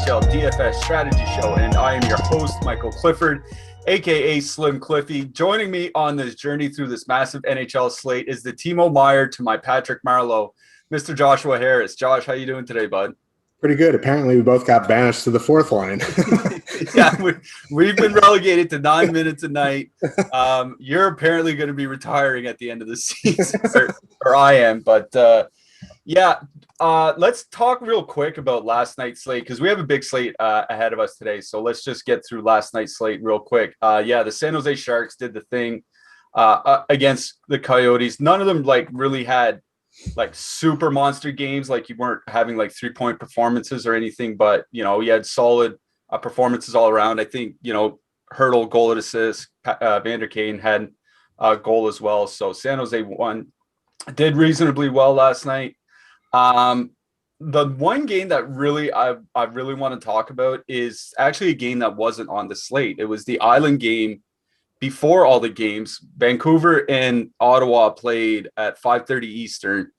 NHL DFS Strategy Show, and I am your host, Michael Clifford, aka Slim Cliffy. Joining me on this journey through this massive NHL slate is the Timo Meyer to my Patrick Marleau, Mr. Joshua Harris. Josh, how you doing today, bud? Pretty good. Apparently, we both got banished to the fourth line. Yeah, we've been relegated to 9 minutes a night. You're apparently going to be retiring at the end of the season, or I am. But let's talk real quick about last night's slate because we have a big slate ahead of us today. So let's just get through last night's slate real quick. The San Jose Sharks did the thing against the Coyotes. None of them really had super monster games. You weren't having 3-point performances or anything, but you had solid performances all around. I think Hurdle goal and assist, Vander Kane had a goal as well. So San Jose did reasonably well last night. The one game that I really want to talk about is actually a game that wasn't on the slate. It was the Island game. Before all the games, Vancouver and Ottawa played at 5:30 Eastern.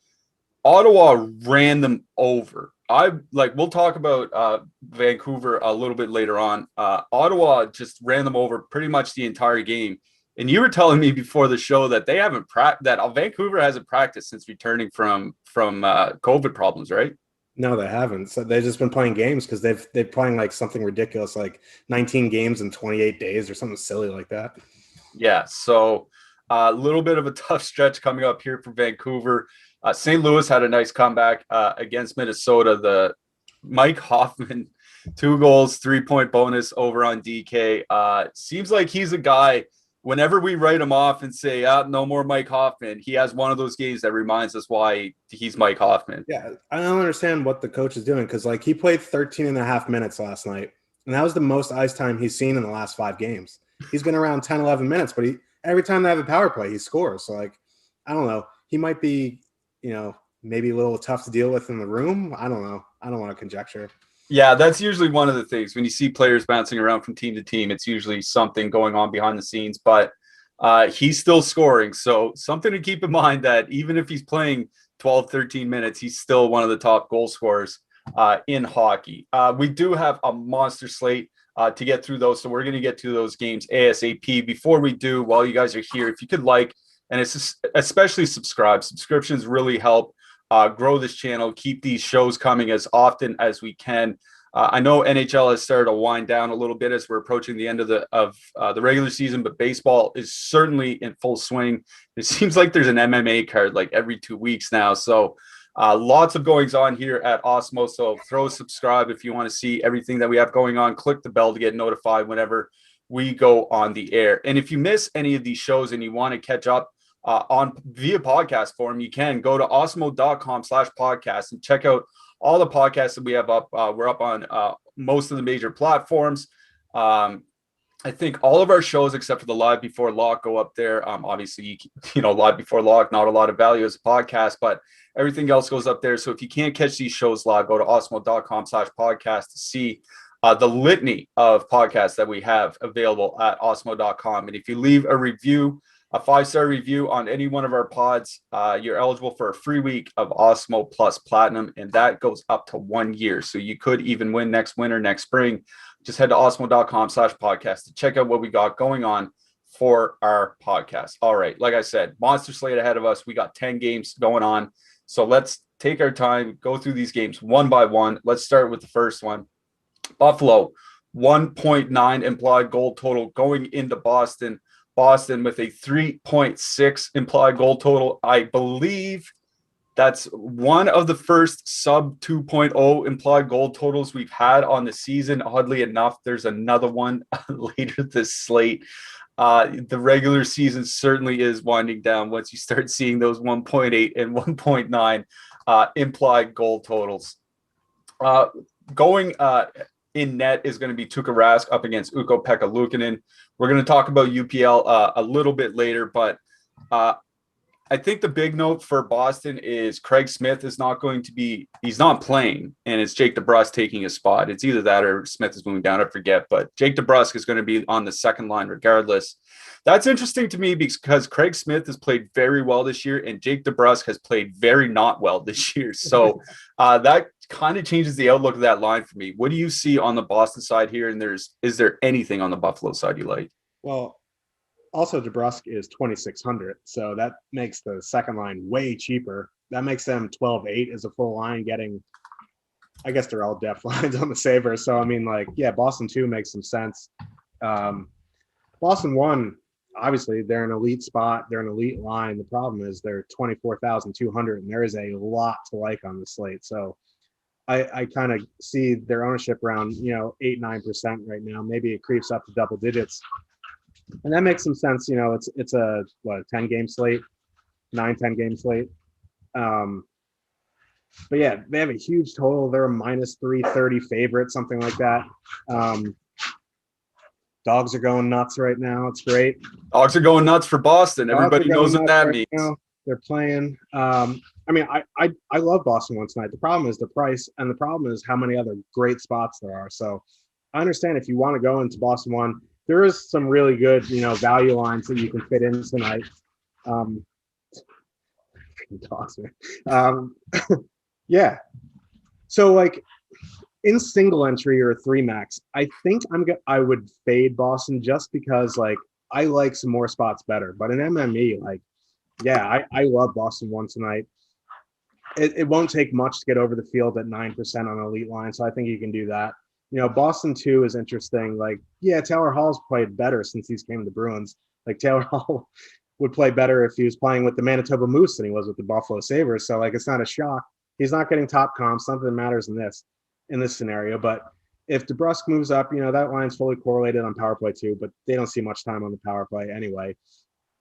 Ottawa ran them over. We'll talk about Vancouver a little bit later on. Ottawa just ran them over pretty much the entire game. And you were telling me before the show that they haven't that Vancouver hasn't practiced since returning from COVID problems, right? No, they haven't. So they've just been playing games because they're playing something ridiculous, 19 games in 28 days or something silly like that. Yeah, so a little bit of a tough stretch coming up here for Vancouver. St. Louis had a nice comeback against Minnesota. The Mike Hoffman, 2 goals, 3-point bonus over on DK. Seems like he's a guy, whenever we write him off and say, no more Mike Hoffman, he has one of those games that reminds us why he's Mike Hoffman. Yeah, I don't understand what the coach is doing because he played 13 and a half minutes last night, and that was the most ice time he's seen in the last 5 games. He's been around 10, 11 minutes, but every time they have a power play, he scores. So, I don't know. He might be, maybe a little tough to deal with in the room. I don't know. I don't want to conjecture. Yeah, that's usually one of the things. When you see players bouncing around from team to team, it's usually something going on behind the scenes. But he's still scoring. So something to keep in mind that even if he's playing 12, 13 minutes, he's still one of the top goal scorers in hockey. We do have a monster slate to get through those. So we're going to get to those games ASAP. Before we do, while you guys are here, if you could and it's especially subscribe. Subscriptions really help grow this channel, keep these shows coming as often as we can. I know NHL has started to wind down a little bit as we're approaching the end of the regular season, but baseball is certainly in full swing. It seems like there's an MMA card every 2 weeks now. So lots of goings on here at Awesemo. So throw a subscribe if you want to see everything that we have going on. Click the bell to get notified whenever we go on the air. And if you miss any of these shows and you want to catch up via podcast form, you can go to awesemo.com/podcast and check out all the podcasts that we have up. We're up on most of the major platforms. I think all of our shows, except for the Live Before Lock, go up there. Obviously, Live Before Lock, not a lot of value as a podcast, but everything else goes up there. So if you can't catch these shows live, go to awesemo.com/podcast to see the litany of podcasts that we have available at awesemo.com. And if you leave a review, a 5-star review on any one of our pods, you're eligible for a free week of Awesemo Plus Platinum, and that goes up to 1 year. So you could even win next winter, next spring. Just head to awesemo.com/podcast to check out what we got going on for our podcast. All right, like I said, monster slate ahead of us. We got 10 games going on. So let's take our time, go through these games one by one. Let's start with the first one. Buffalo, 1.9 implied goal total going into Boston. Boston with a 3.6 implied goal total. I believe that's one of the first sub 2.0 implied goal totals we've had on the season. Oddly enough, there's another one later this slate. The regular season certainly is winding down once you start seeing those 1.8 and 1.9 implied goal totals. Going in net is going to be Tuukka Rask up against Ukko-Pekka Luukkonen. We're going to talk about UPL a little bit later, but I think the big note for Boston is Craig Smith is not going to be, he's not playing, and it's Jake DeBrusk taking his spot. It's either that or Smith is moving down, I forget, but Jake DeBrusk is going to be on the second line regardless. That's interesting to me because Craig Smith has played very well this year, and Jake DeBrusk has played very not well this year. So that kind of changes the outlook of that line for me. What do you see on the Boston side here? And is there anything on the Buffalo side you like? Well, also DeBrusk is 2,600, so that makes the second line way cheaper. That makes them 12-8 as a full line, getting, I guess they're all depth lines on the Sabres. So, I mean, like, yeah, Boston 2 makes some sense. Boston 1, obviously, they're an elite spot. They're an elite line. The problem is they're 24,200, and there is a lot to like on the slate. So I kind of see their ownership around, 8-9% right now. Maybe it creeps up to double digits. And that makes some sense. It's a 10-game slate, 9-10 game slate. But yeah, they have a huge total. They're a minus 330 favorite, something like that. Dogs are going nuts right now. It's great. Dogs are going nuts for Boston. Everybody knows what that means. Now. They're playing. I love Boston 1 tonight. The problem is the price, and the problem is how many other great spots there are. So I understand if you want to go into Boston 1, there is some really good, value lines that you can fit in tonight. Dogs, man. Yeah. So like in single entry or 3 max, I think I would fade Boston just because like I like some more spots better. But in MME, like, yeah, I love Boston 1 tonight. It won't take much to get over the field at 9% on an elite line, so I think you can do that. Boston 2 is interesting. Like, yeah, Taylor Hall's played better since he's came to the Bruins. Like, Taylor Hall would play better if he was playing with the Manitoba Moose than he was with the Buffalo Sabres. So, like, it's not a shock. He's not getting top comps. Something that matters in this scenario. But if DeBrusk moves up, that line's fully correlated on power play too, but they don't see much time on the power play anyway.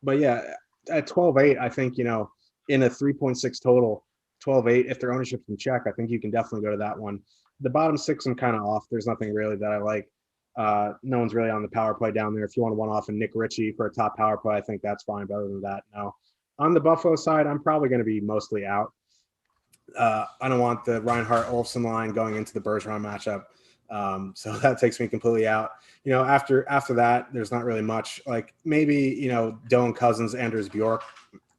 But yeah, at 12-8, I think, in a 3.6 total, 12-8, if their ownership's in check, I think you can definitely go to that one. The bottom 6, I'm kind of off. There's nothing really that I like. No one's really on the power play down there. If you want to one-off a Nick Ritchie for a top power play, I think that's fine. But other than that, no. On the Buffalo side, I'm probably going to be mostly out. I don't want the Reinhart-Olsen line going into the Bergeron matchup. So that takes me completely out. After that, there's not really much. Like maybe, Dylan Cousins, Anders Bjork,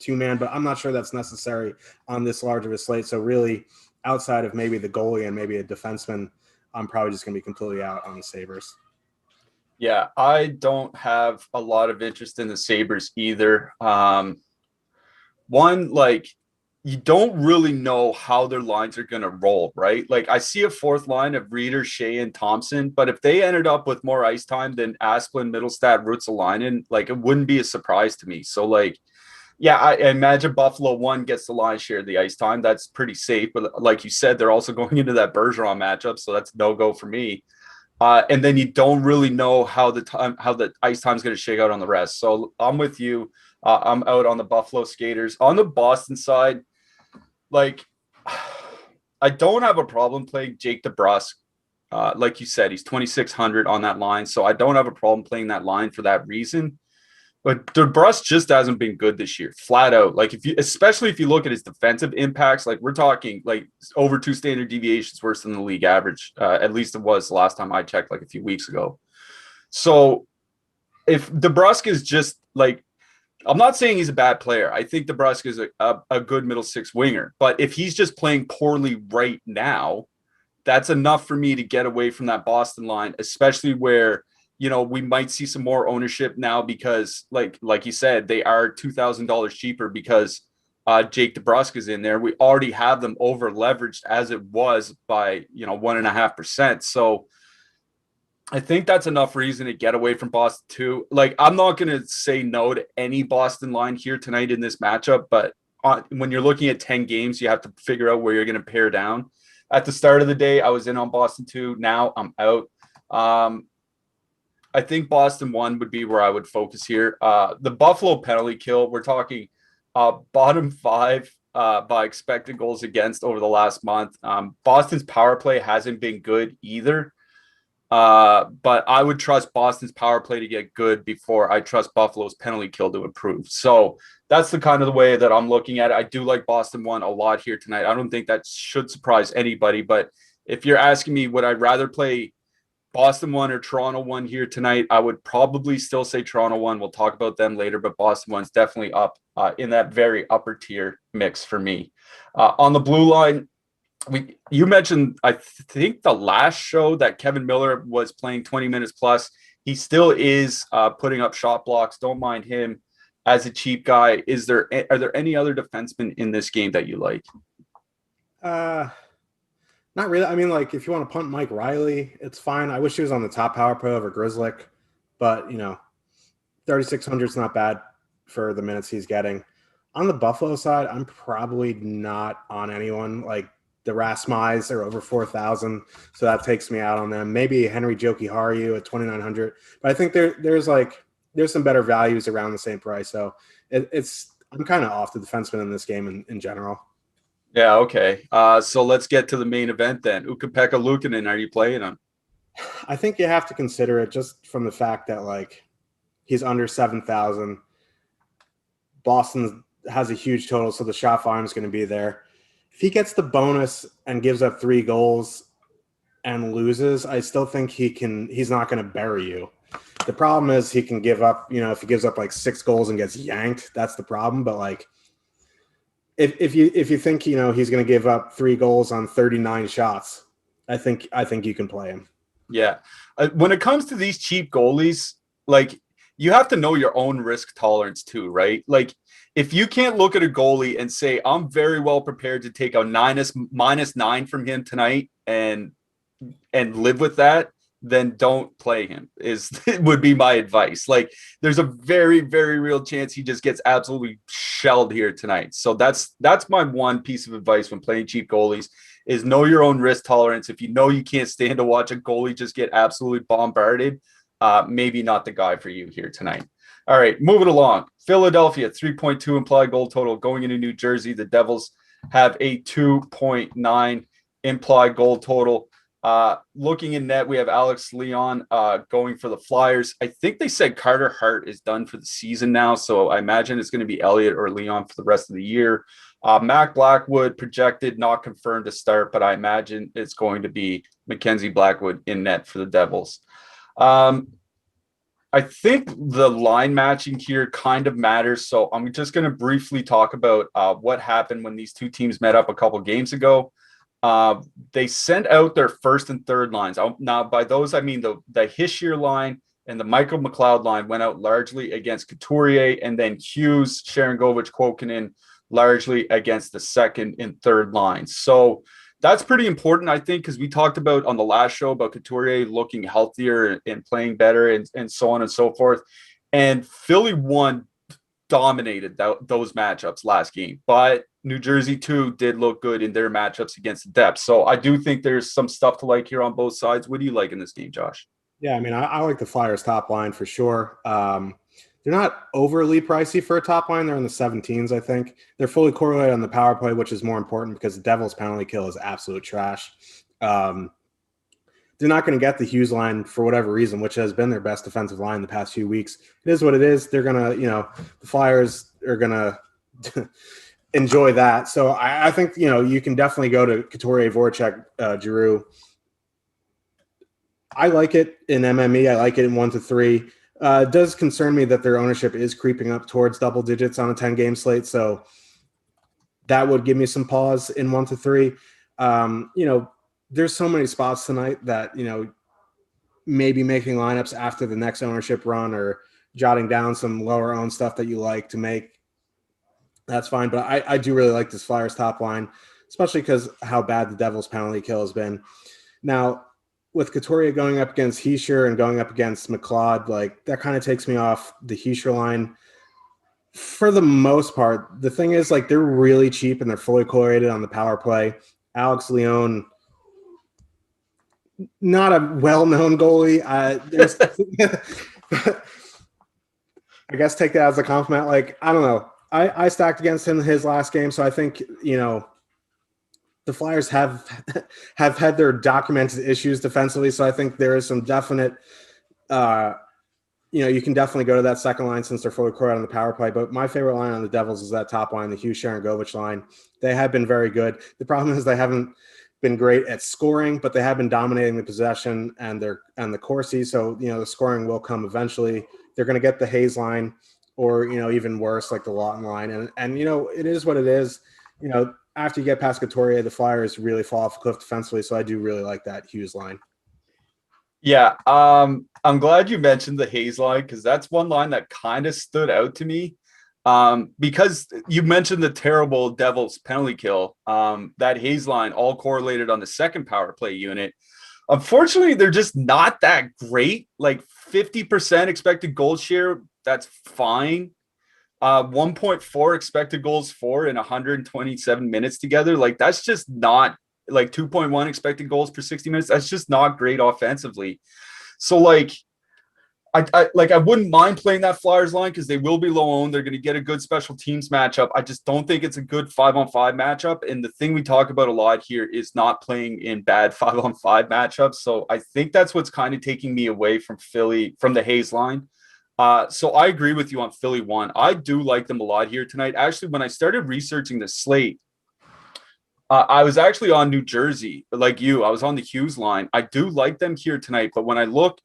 2-man, but I'm not sure that's necessary on this large of a slate. So really, outside of maybe the goalie and maybe a defenseman, I'm probably just going to be completely out on the Sabres. Yeah, I don't have a lot of interest in the Sabres either. One, like, you don't really know how their lines are going to roll, right? Like, I see a fourth line of Reeder, Shea, and Thompson, but if they ended up with more ice time than Asplund, Middlestat, Ruotsalainen, like, it wouldn't be a surprise to me. So, like, yeah, I imagine Buffalo 1 gets the lion's share of the ice time. That's pretty safe. But like you said, they're also going into that Bergeron matchup, so that's no-go for me. And then you don't really know how the ice time is going to shake out on the rest. So I'm with you. I'm out on the Buffalo skaters. On the Boston side, like, I don't have a problem playing Jake DeBrusk. Like you said, he's 2,600 on that line, so I don't have a problem playing that line for that reason. But DeBrusk just hasn't been good this year, flat out. Like, especially if you look at his defensive impacts, like we're talking like over 2 standard deviations worse than the league average. At least it was the last time I checked, like a few weeks ago. So if DeBrusk is just like, I'm not saying he's a bad player. I think DeBrusk is a good middle 6 winger. But if he's just playing poorly right now, that's enough for me to get away from that Boston line, especially where, we might see some more ownership now because, like you said, they are $2,000 cheaper because Jake DeBrusk is in there. We already have them over leveraged as it was by 1.5%. So I think that's enough reason to get away from Boston too. Like, I'm not going to say no to any Boston line here tonight in this matchup, but when you're looking at 10 games, you have to figure out where you're going to pare down. At the start of the day, I was in on Boston 2. Now I'm out. I think Boston 1 would be where I would focus here. The Buffalo penalty kill, we're talking bottom 5 by expected goals against over the last month. Boston's power play hasn't been good either. But I would trust Boston's power play to get good before I trust Buffalo's penalty kill to improve. So that's the kind of the way that I'm looking at it. I do like Boston 1 a lot here tonight. I don't think that should surprise anybody. But if you're asking me, would I rather play Boston 1 or Toronto 1 here tonight, I would probably still say Toronto 1. We'll talk about them later, but Boston 1's definitely up in that very upper tier mix for me. On the blue line, You mentioned, I think the last show that Kevin Miller was playing 20 minutes plus. He still is putting up shot blocks. Don't mind him as a cheap guy. Are there any other defensemen in this game that you like? Not really. I mean, like, if you want to punt Mike Riley, it's fine. I wish he was on the top power play over Grizzlick, but 3,600 is not bad for the minutes he's getting. On the Buffalo side, I'm probably not on anyone. Like, the Rasmais are over 4,000, so that takes me out on them. Maybe Henry Jokiharju at 2,900, but I think there's some better values around the same price. So I'm kind of off the defenseman in this game in general. Yeah, okay. So let's get to the main event then. Ukko-Pekka Luukkonen, are you playing him? I think you have to consider it just from the fact that, like, he's under 7,000. Boston has a huge total, so the shot volume is going to be there. If he gets the bonus and gives up 3 goals and loses, I still think he's not going to bury you. The problem is he can give up, if he gives up like 6 goals and gets yanked, that's the problem. But, like, if you think, he's going to give up 3 goals on 39 shots, I think you can play him. Yeah. When it comes to these cheap goalies, like, you have to know your own risk tolerance too, right? Like, if you can't look at a goalie and say, I'm very well prepared to take a -9 from him tonight and live with that, then don't play him would be my advice. Like, there's a very, very real chance he just gets absolutely shelled here tonight. So that's my one piece of advice when playing cheap goalies is know your own risk tolerance. If you know you can't stand to watch a goalie just get absolutely bombarded, maybe not the guy for you here tonight. All right, moving along. Philadelphia, 3.2 implied goal total. Going into New Jersey, the Devils have a 2.9 implied goal total. Looking in net, we have Alex Leon going for the Flyers. I think they said Carter Hart is done for the season now, so I imagine it's going to be Elliott or Leon for the rest of the year. Mac Blackwood projected, not confirmed to start, but I imagine it's going to be Mackenzie Blackwood in net for the Devils. I think the line matching here kind of matters, so I'm just going to briefly talk about what happened when these two teams met up a couple games ago. They sent out their first and third lines. Now, by those, I mean the Hischier line and the Michael McLeod line went out largely against Couturier, and then Hughes, Sharangovich, Kuokkanen largely against the second and third lines. So that's pretty important, I think, because we talked about on the last show about Couturier looking healthier and playing better and so on and so forth. And Philly dominated those matchups last game, but New Jersey too did look good in their matchups against the depth. So I do think there's some stuff to like here on both sides. What do you like in this game, Josh? Yeah, I mean, I like the Flyers top line for sure. They're not overly pricey for a top line. They're in the 17s, I think. They're fully correlated on the power play, which is more important because the Devils' penalty kill is absolute trash. They're not going to get the Hughes line for whatever reason, which has been their best defensive line the past few weeks. It is what it is. They're going to, the Flyers are going to enjoy that. So I think, you can definitely go to Couturier, Voracek, Giroux. I like it in MME. I like it in 1 to 3. It does concern me that their ownership is creeping up towards double digits on a 10-game slate. So that would give me some pause in 1 to 3. There's so many spots tonight that, maybe making lineups after the next ownership run or jotting down some lower owned stuff that you like to make. That's fine. But I do really like this Flyers top line, especially because how bad the Devils penalty kill has been. Now, with Couturier going up against Hischier and going up against McLeod, like, that kind of takes me off the Hischier line for the most part. The thing is, like, they're really cheap and they're fully correlated on the power play. Alex Leon, not a well-known goalie. I guess take that as a compliment. Like, I don't know. I stacked against him in his last game, so I think, the Flyers have had their documented issues defensively, so I think there is some definite, you can definitely go to that second line since they're fully core out on the power play. But my favorite line on the Devils is that top line, the Hughes Sharangovich line. They have been very good. The problem is they haven't been great at scoring, but they have been dominating the possession and the Corsi. So the scoring will come eventually. They're going to get the Hayes line, or even worse, like the Lawton line, and it is what it is. after you get past Couturier, the Flyers really fall off a cliff defensively. So I do really like that Hughes line. Yeah, I'm glad you mentioned the Hayes line because that's one line that kind of stood out to me. Because you mentioned the terrible Devils penalty kill. That Hayes line all correlated on the second power play unit. Unfortunately, they're just not that great. Like 50% expected goal share, that's fine. 1.4 expected goals for in 127 minutes together. Like that's just not like 2.1 expected goals per 60 minutes. That's just not great offensively. So like I wouldn't mind playing that Flyers line because they will be low owned. They're going to get a good special teams matchup. I just don't think it's a good 5-on-5 matchup. And the thing we talk about a lot here is not playing in bad 5-on-5 matchups. So I think that's what's kind of taking me away from Philly, from the Hayes line. So I agree with you on Philly 1. I do like them a lot here tonight. Actually, when I started researching the slate, I was actually on New Jersey, like you. I was on the Hughes line. I do like them here tonight, but when I look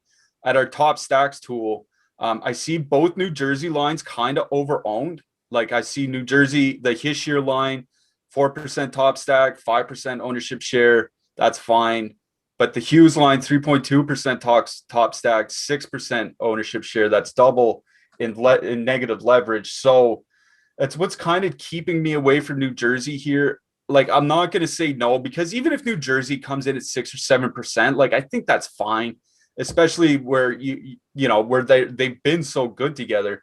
at our top stacks tool, I see both New Jersey lines kind of over-owned. Like I see New Jersey, the Hischier line, 4% top stack, 5% ownership share. That's fine. But the Hughes line, 3.2% top stack, 6% ownership share. That's double in negative leverage. So that's what's kind of keeping me away from New Jersey here. Like, I'm not going to say no, because even if New Jersey comes in at 6 or 7%, like, I think that's fine, especially where where they've been so good together.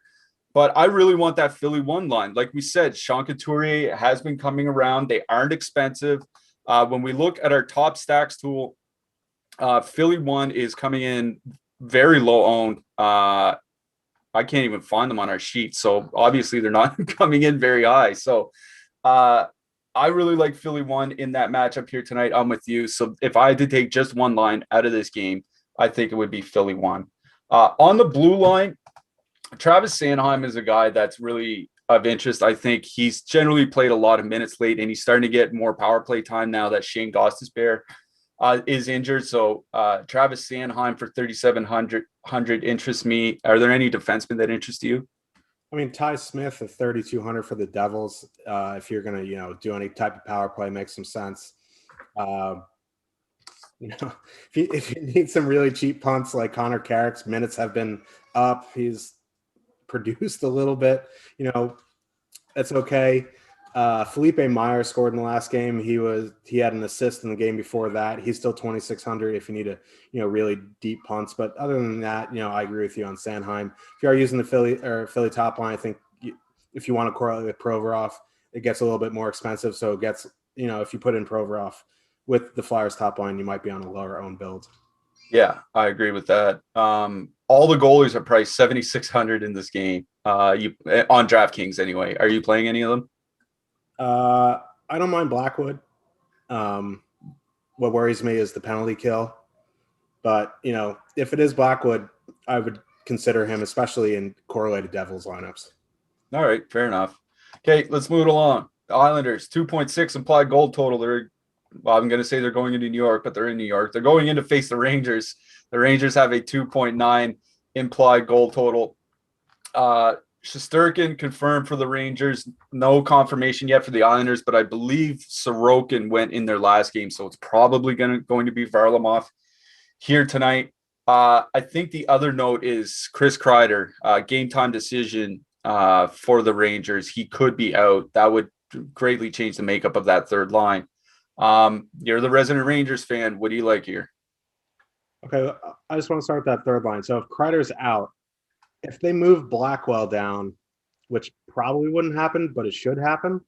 But I really want that Philly 1 line. Like we said, Sean Couturier has been coming around. They aren't expensive. When we look at our top stacks tool, Philly 1 is coming in very low owned. I can't even find them on our sheet. So obviously they're not coming in very high. So I really like Philly 1 in that matchup here tonight. I'm with you. So if I had to take just one line out of this game, I think it would be Philly 1. On the blue line, Travis Sanheim is a guy that's really of interest. I think he's generally played a lot of minutes late, and he's starting to get more power play time now that Shane Gostisbehere is injured. So Travis Sanheim for 3,700 interests me. Are there any defensemen that interest you? I mean, Ty Smith at 3,200 for the Devils. If you're going to, do any type of power play, makes some sense. If you need some really cheap punts like Connor Carrick's minutes have been up. He's produced a little bit. That's okay. Felipe Meyer scored in the last game. He had an assist in the game before that. He's still 2,600 if you need really deep punts. But other than that, I agree with you on Sanheim. If you are using the Philly top line, I think if you want to correlate with Provorov, it gets a little bit more expensive. So it gets, if you put in Provorov with the Flyers top line, you might be on a lower owned build. Yeah, I agree with that. All the goalies are priced 7,600 in this game. You on DraftKings anyway. Are you playing any of them? I don't mind Blackwood. What worries me is the penalty kill. But, if it is Blackwood, I would consider him, especially in correlated Devils lineups. All right, fair enough. Okay, let's move it along. The Islanders, 2.6 implied goal total. I'm going to say they're going into New York, but they're in New York. They're going in to face the Rangers. The Rangers have a 2.9 implied goal total. Shesterkin confirmed for the Rangers. No confirmation yet for the Islanders, but I believe Sorokin went in their last game, so it's probably going to be Varlamov here tonight. I think the other note is Chris Kreider, game time decision for the Rangers. He could be out. That would greatly change the makeup of that third line. You're the resident Rangers fan. What do you like here? Okay, I just want to start with that third line. So if Kreider's out, if they move Blackwell down, which probably wouldn't happen, but it should happen,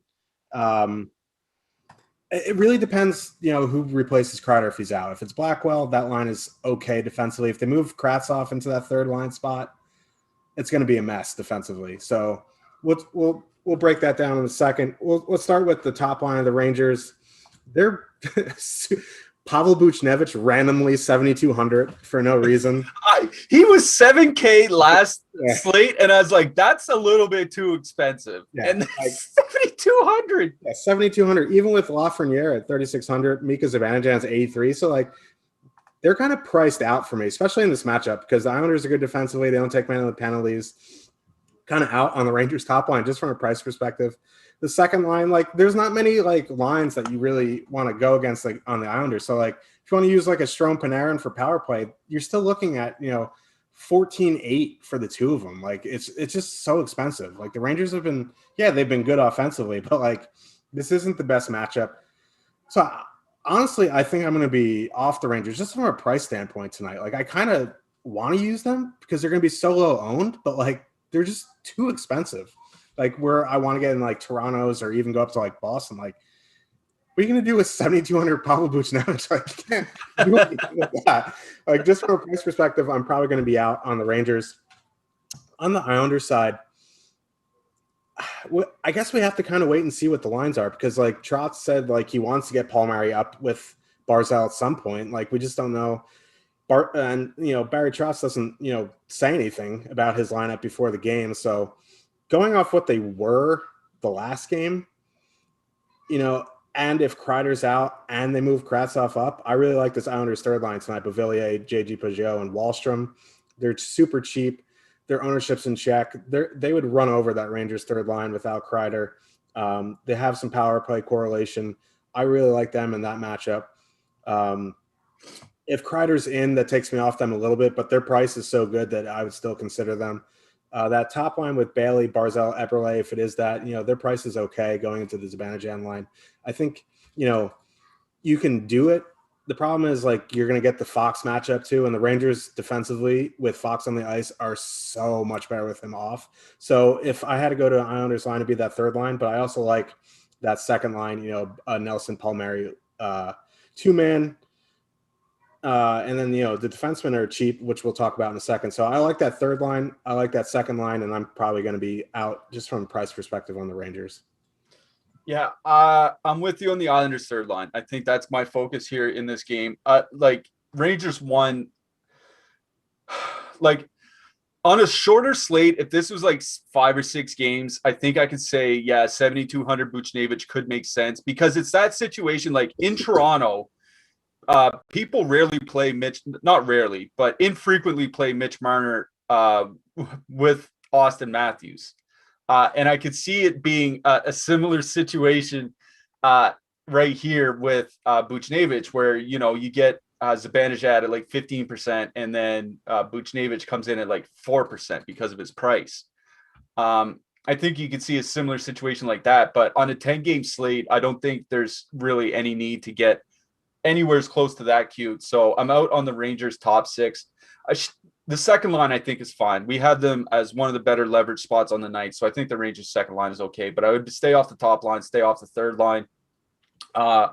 it really depends, who replaces Kreider if he's out. If it's Blackwell, that line is okay defensively. If they move Kravtsov into that third line spot, it's going to be a mess defensively. So we'll break that down in a second. Let's start with the top line of the Rangers. They're Pavel Buchnevich randomly 7,200 for no reason. He was 7K last slate, and I was like, that's a little bit too expensive. Yeah, and 7,200. Yeah, 7,200. Even with Lafreniere at 3,600, Mika Zibanejad's 83. So they're kind of priced out for me, especially in this matchup, because the Islanders are good defensively. They don't take many of the penalties. Kind of out on the Rangers top line just from a price perspective. the second line, like there's not many like lines that you really want to go against like on the Islanders. So like if you want to use like a Strome Panarin for power play, you're still looking at 14-8 for the two of them. Like it's just so expensive. Like the Rangers have been, they've been good offensively, but like this isn't the best matchup. So honestly, I think I'm going to be off the Rangers just from a price standpoint tonight. Like I kind of want to use them because they're going to be so low owned, but like they're just too expensive. Like where I want to get in like Toronto's or even go up to like Boston. Like what are you going to do with 7,200 Pavel Buchnevich? Like you can't do anything with that. Like just from a price perspective, I'm probably going to be out on the Rangers. On the Islanders side, I guess we have to kind of wait and see what the lines are because like Trotz said, like he wants to get Palmieri up with Barzal at some point. Like we just don't know. Barry Trotz doesn't, say anything about his lineup before the game. So going off what they were the last game, and if Kreider's out and they move Kravtsov up, I really like this Islanders third line tonight. Beauvillier, JG Pajot, and Wahlstrom. They're super cheap. Their ownership's in check. They would run over that Rangers third line without Kreider. They have some power play correlation. I really like them in that matchup. If Kreider's in, that takes me off them a little bit, but their price is so good that I would still consider them. That top line with Bailey, Barzal, Eberle, if it is that, their price is okay going into the Zibanejad line. I think, you can do it. The problem is like you're going to get the Fox matchup too, and the Rangers defensively with Fox on the ice are so much better with him off. So if I had to go to an Islanders line, it'd be that third line, but I also like that second line, Nelson Palmieri, two-man, and then, the defensemen are cheap, which we'll talk about in a second. So I like that third line. I like that second line, and I'm probably going to be out just from a price perspective on the Rangers. Yeah, I'm with you on the Islanders third line. I think that's my focus here in this game. Like Rangers won, like on a shorter slate, if this was like 5 or 6 games, I think I could say, 7,200 Buchnevich could make sense because it's that situation like in Toronto, people rarely play not rarely, but infrequently play Mitch Marner with Austin Matthews. And I could see it being a similar situation right here with Buchnevich, where, you get Zibanejad at like 15%, and then Buchnevich comes in at like 4% because of his price. I think you could see a similar situation like that, but on a 10-game slate, I don't think there's really any need to get anywhere as close to that cute. So I'm out on the Rangers top 6. The second line, I think, is fine. We had them as one of the better leverage spots on the night, so I think the Rangers' second line is okay. But I would stay off the top line, stay off the third line. I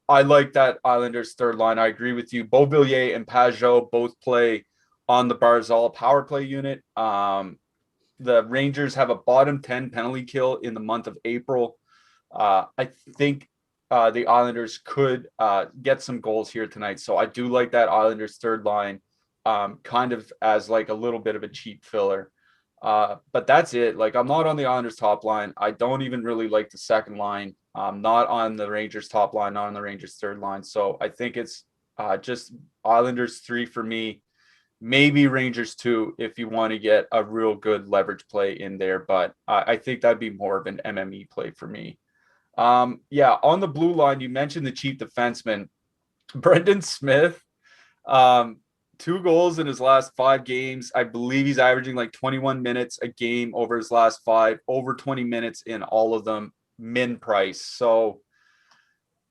like that Islanders' third line. I agree with you. Beauvillier and Pajot both play on the Barzal power play unit. The Rangers have a bottom 10 penalty kill in the month of April. I think the Islanders could get some goals here tonight. So I do like that Islanders third line. Kind of as like a little bit of a cheap filler. But that's it. Like I'm not on the Islanders top line. I don't even really like the second line. Not on the Rangers top line, not on the Rangers third line. So I think it's just Islanders 3 for me. Maybe Rangers 2 if you want to get a real good leverage play in there. But I think that'd be more of an MME play for me. On the blue line, you mentioned the cheap defenseman, Brendan Smith. 2 goals in his last 5 games. I believe he's averaging like 21 minutes a game over his last 5, over 20 minutes in all of them, min price. So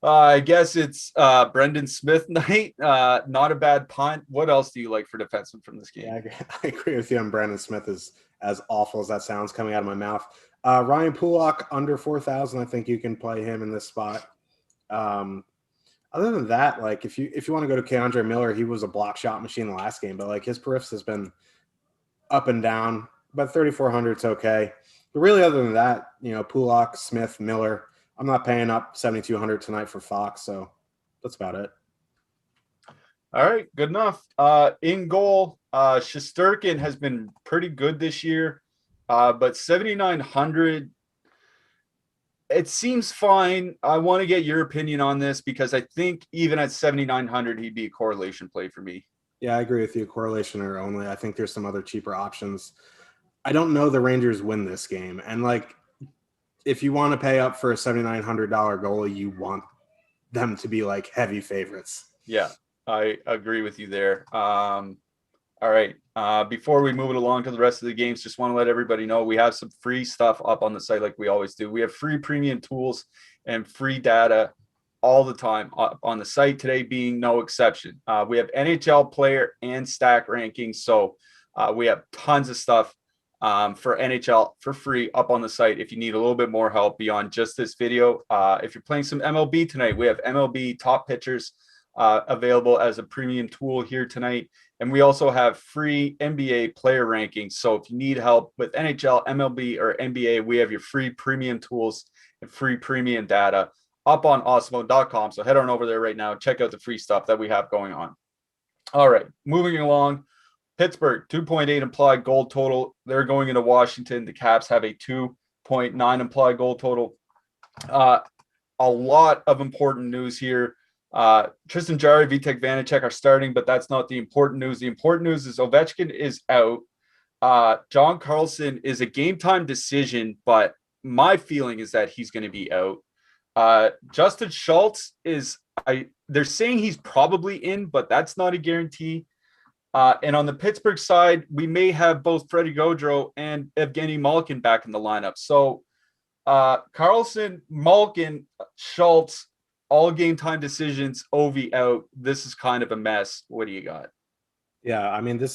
I guess it's Brendan Smith night. Not a bad punt. What else do you like for defensemen from this game? Yeah, I agree with you on Brendan Smith is as awful as that sounds coming out of my mouth. Ryan Pulock under 4,000. I think you can play him in this spot. Other than that, like if you want to go to Keandre Miller, he was a block shot machine the last game, but like his periffs has been up and down. But 3,400 is okay. But really, other than that, Pulock, Smith, Miller. I'm not paying up 7,200 tonight for Fox, so that's about it. All right, good enough. In goal, Shesterkin has been pretty good this year, but 7,900. It seems fine. I want to get your opinion on this because I think even at 7,900, he'd be a correlation play for me. Yeah, I agree with you. Correlation or only. I think there's some other cheaper options. I don't know the Rangers win this game. And like if you want to pay up for a $7,900 goalie, you want them to be like heavy favorites. Yeah, I agree with you there. All right. Before we move it along to the rest of the games, just want to let everybody know we have some free stuff up on the site like we always do. We have free premium tools and free data all the time on the site, today being no exception. We have NHL player and stack rankings. So we have tons of stuff for NHL for free up on the site if you need a little bit more help beyond just this video. If you're playing some MLB tonight, we have MLB top pitchers available as a premium tool here tonight. And we also have free NBA player rankings. So if you need help with NHL, MLB, or NBA, we have your free premium tools and free premium data up on Awesemo.com. So head on over there right now. Check out the free stuff that we have going on. All right, moving along. Pittsburgh, 2.8 implied goal total. They're going into Washington. The Caps have a 2.9 implied goal total. A lot of important news here. Tristan Jarry, Vitek Vanacek are starting, but that's not the important news. The important news is Ovechkin is out. John Carlson is a game time decision, but my feeling is that he's going to be out. Justin Schultz they're saying he's probably in, but that's not a guarantee. And on the Pittsburgh side, we may have both Freddie Gaudreau and Evgeny Malkin back in the lineup. So Carlson, Malkin, Schultz, all game time decisions, Ovi out. This is kind of a mess. What do you got? Yeah, I mean,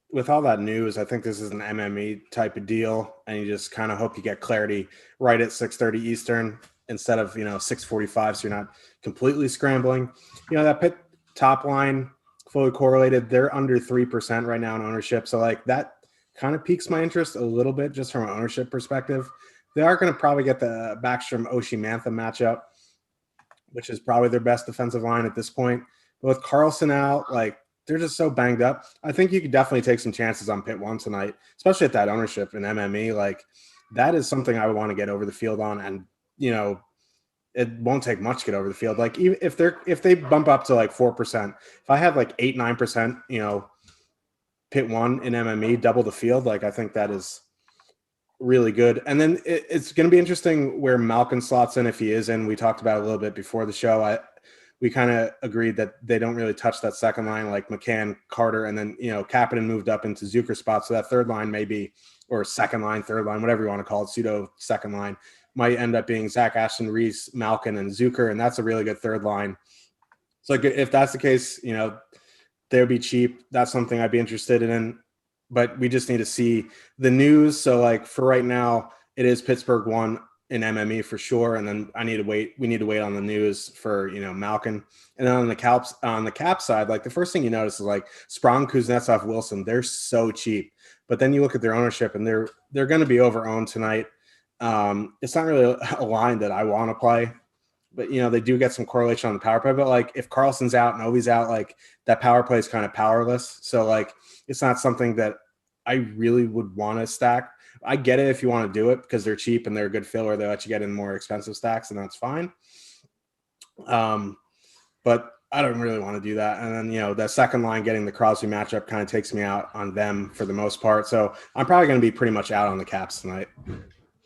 with all that news, I think this is an MME type of deal, and you just kind of hope you get clarity right at 6:30 Eastern instead of 6:45, so you're not completely scrambling. That Pitt top line fully correlated. They're under 3% right now in ownership, so like that kind of piques my interest a little bit just from an ownership perspective. They are going to probably get the Backstrom Oshie Mantha matchup, which is probably their best defensive line at this point. But with Carlson out, like, they're just so banged up. I think you could definitely take some chances on Pitt 1 tonight, especially at that ownership in MME. Like, that is something I would want to get over the field on. And, it won't take much to get over the field. Like, even if they bump up to like 4%, if I have like 8-9%, Pitt 1 in MME, double the field, like, I think that is really good. And then it's going to be interesting where Malkin slots in if he is in. We talked about it a little bit before the show. We kind of agreed that they don't really touch that second line like McCann, Carter, and then Kapanen moved up into Zucker spot. So that third line maybe, or second line, third line, whatever you want to call it, pseudo second line, might end up being Zach Ashton, Reese, Malkin, and Zucker, and that's a really good third line. So like, if that's the case, they would be cheap. That's something I'd be interested in. But we just need to see the news. So like for right now, it is Pittsburgh 1 in MME for sure. And then we need to wait on the news for, Malkin. And then on the cap side, like the first thing you notice is like Sprong, Kuznetsov, Wilson, they're so cheap. But then you look at their ownership and they're going to be over-owned tonight. It's not really a line that I want to play, but they do get some correlation on the power play. But like if Carlson's out and Ovi's out, like that power play is kind of powerless. So like it's not something that I really would want to stack. I get it if you want to do it because they're cheap and they're a good filler. They let you get in more expensive stacks, and that's fine. But I don't really want to do that. And then, the second line getting the Crosby matchup kind of takes me out on them for the most part. So I'm probably going to be pretty much out on the Caps tonight.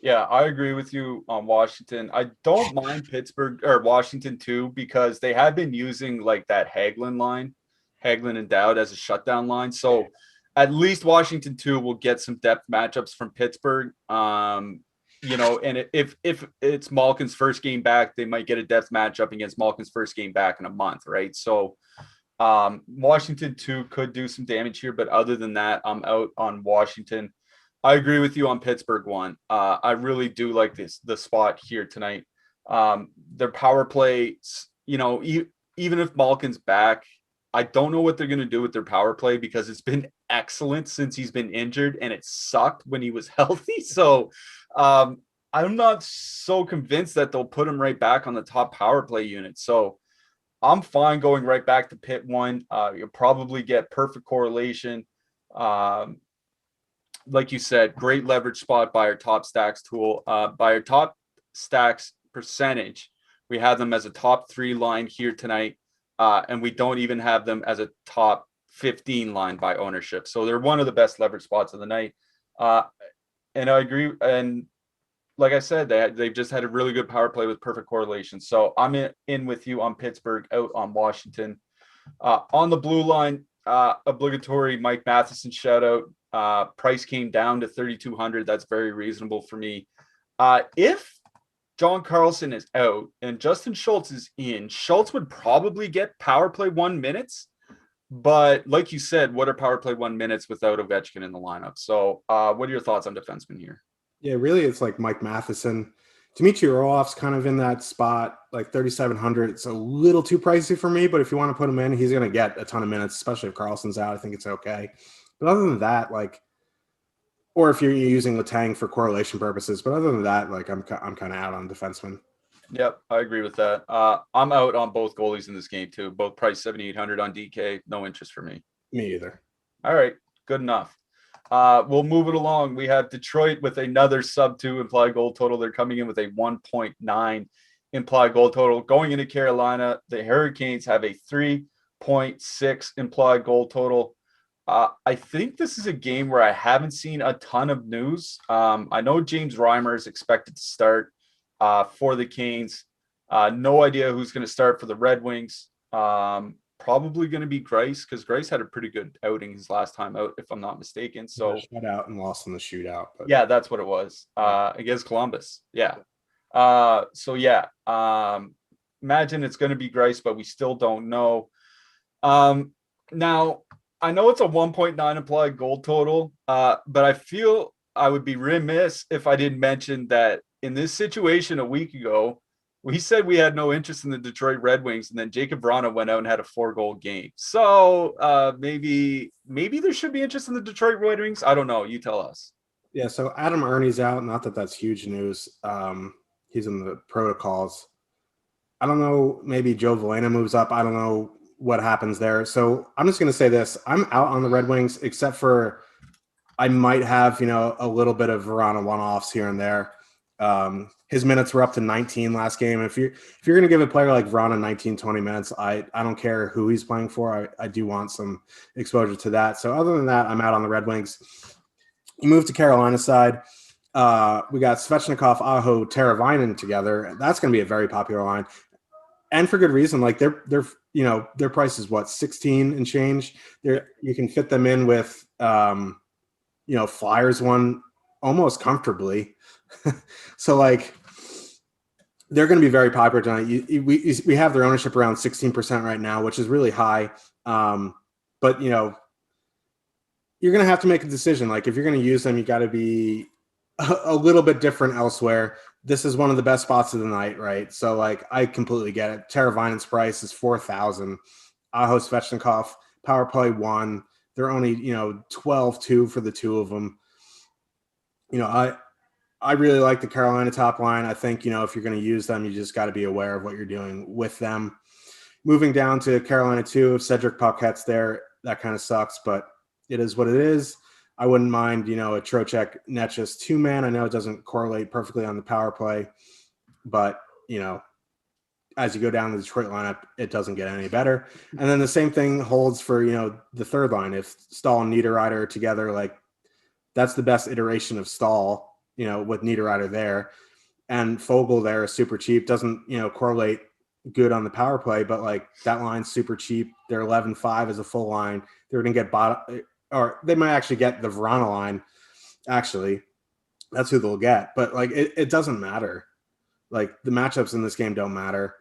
Yeah, I agree with you on Washington. I don't mind Pittsburgh or Washington too, because they have been using like that Hagelin line, Hagelin and Dowd as a shutdown line. So at least Washington too will get some depth matchups from Pittsburgh. And if it's Malkin's first game back, they might get a depth matchup against Malkin's first game back in a month, right? So Washington too could do some damage here, but other than that, I'm out on Washington. I agree with you on Pittsburgh 1. I really do like the spot here tonight. Their power play, even if Malkin's back, I don't know what they're going to do with their power play because it's been excellent since he's been injured and it sucked when he was healthy. So I'm not so convinced that they'll put him right back on the top power play unit. So I'm fine going right back to Pitt 1. You'll probably get perfect correlation. Like you said, great leverage spot by our top stacks tool. By our top stacks percentage, we have them as a top 3 line here tonight. And we don't even have them as a top 15 line by ownership. So they're one of the best leverage spots of the night. And I agree. And like I said, they've just had a really good power play with perfect correlation. So I'm in with you on Pittsburgh, out on Washington. On the blue line, obligatory Mike Matheson shout out. Price came down to 3,200. That's very reasonable for me. If John Carlson is out and Justin Schultz is in, Schultz would probably get power play 1 minutes. But like you said, what are power play 1 minutes without Ovechkin in the lineup? So what are your thoughts on defensemen here? Yeah, really, it's like Mike Matheson. Dmitry Orlov's kind of in that spot, like 3,700. It's a little too pricey for me, but if you want to put him in, he's going to get a ton of minutes, especially if Carlson's out. I think it's okay. But other than that, like, or if you're using Letang for correlation purposes, but other than that, like, I'm kind of out on defensemen. Yep, I agree with that. I'm out on both goalies in this game too. Both priced 7,800 on DK. No interest for me. Me either. All right, good enough. We'll move it along. We have Detroit with another sub-2 implied goal total. They're coming in with a 1.9 implied goal total. Going into Carolina, the Hurricanes have a 3.6 implied goal total. I think this is a game where I haven't seen a ton of news. I know James Reimer is expected to start for the Canes. No idea who's going to start for the Red Wings. Probably going to be Greiss, because Greiss had a pretty good outing his last time out, if I'm not mistaken. So shut out and lost in the shootout. But yeah, that's what it was against Columbus. Yeah. Imagine it's going to be Greiss, but we still don't know. Now, I know it's a 1.9 implied goal total, but I feel I would be remiss if I didn't mention that in this situation a week ago, we said we had no interest in the Detroit Red Wings, and then Jacob Vrana went out and had a 4-goal game. So maybe there should be interest in the Detroit Red Wings. I don't know. You tell us. Yeah, so Adam Ernie's out. Not that that's huge news. He's in the protocols. I don't know. Maybe Joe Velena moves up. I don't know what happens there. So I'm just going to say this. I'm out on the Red Wings, except for I might have, a little bit of Vrana one-offs here and there. His minutes were up to 19 last game. If you're going to give a player like Vrana 19, 20 minutes, I don't care who he's playing for. I do want some exposure to that. So other than that, I'm out on the Red Wings. You move to Carolina side. We got Svechnikov, Aho, Teravainen together. That's going to be a very popular line, and for good reason. Like their price is what, 16 and change. You can fit them in with Flyers one almost comfortably. So like they're going to be very popular tonight. We have their ownership around 16% right now, which is really high. But you're going to have to make a decision. Like if you're going to use them, you got to be a little bit different elsewhere. This is one of the best spots of the night, right? So like I completely get it. Teravainen's price is 4,000. Aho, Svechnikov, power play 1. They're only 12-2 for the two of them. I really like the Carolina top line. I think, if you're going to use them, you just got to be aware of what you're doing with them. Moving down to Carolina 2, if Cedric Paquette's there, that kind of sucks, but it is what it is. I wouldn't mind, a Trocheck Netchus 2-man. I know it doesn't correlate perfectly on the power play, but, as you go down the Detroit lineup, it doesn't get any better. And then the same thing holds for, the third line. If Stahl and Niederreiter are together, like that's the best iteration of Stahl, with Niederreiter there, and Fogle there is super cheap. Doesn't, correlate good on the power play, but like that line's super cheap. They're 11-5 as a full line. They're going to get or they might actually get the Vrana line. Actually, that's who they'll get. But like, it doesn't matter. Like the matchups in this game don't matter.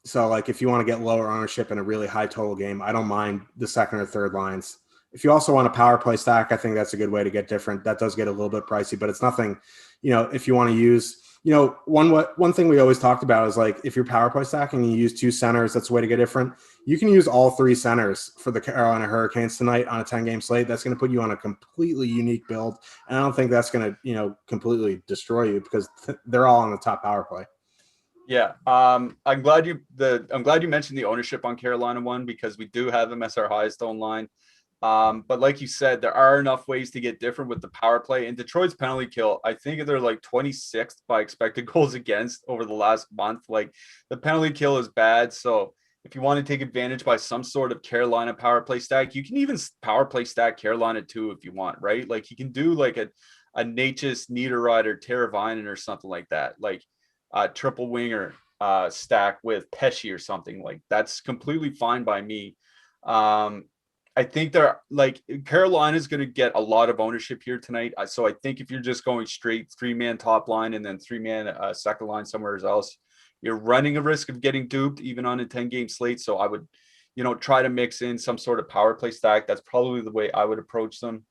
So like if you want to get lower ownership in a really high total game, I don't mind the second or third lines. If you also want a power play stack, I think that's a good way to get different. That does get a little bit pricey, but it's nothing, if you want to use, one thing we always talked about is like, if you're power play stacking and you use 2 centers, that's a way to get different. You can use all 3 centers for the Carolina Hurricanes tonight on a 10-game slate. That's going to put you on a completely unique build. And I don't think that's going to, completely destroy you because they're all on the top power play. Yeah. I'm glad you mentioned the ownership on Carolina one, because we do have them as our highest owned line. But like you said, there are enough ways to get different with the power play. And Detroit's penalty kill, I think they're like 26th by expected goals against over the last month. Like the penalty kill is bad. So if you want to take advantage by some sort of Carolina power play stack, you can even power play stack Carolina too if you want, right? Like you can do like a Natchez Niederreiter Teravainen or something like that, like triple winger stack with Pesci or something. Like that's completely fine by me. I think they're like Carolina's going to get a lot of ownership here tonight. So I think if you're just going straight 3-man top line and then 3-man second line somewhere else, you're running a risk of getting duped even on a 10-game slate. So I would, try to mix in some sort of power play stack. That's probably the way I would approach them.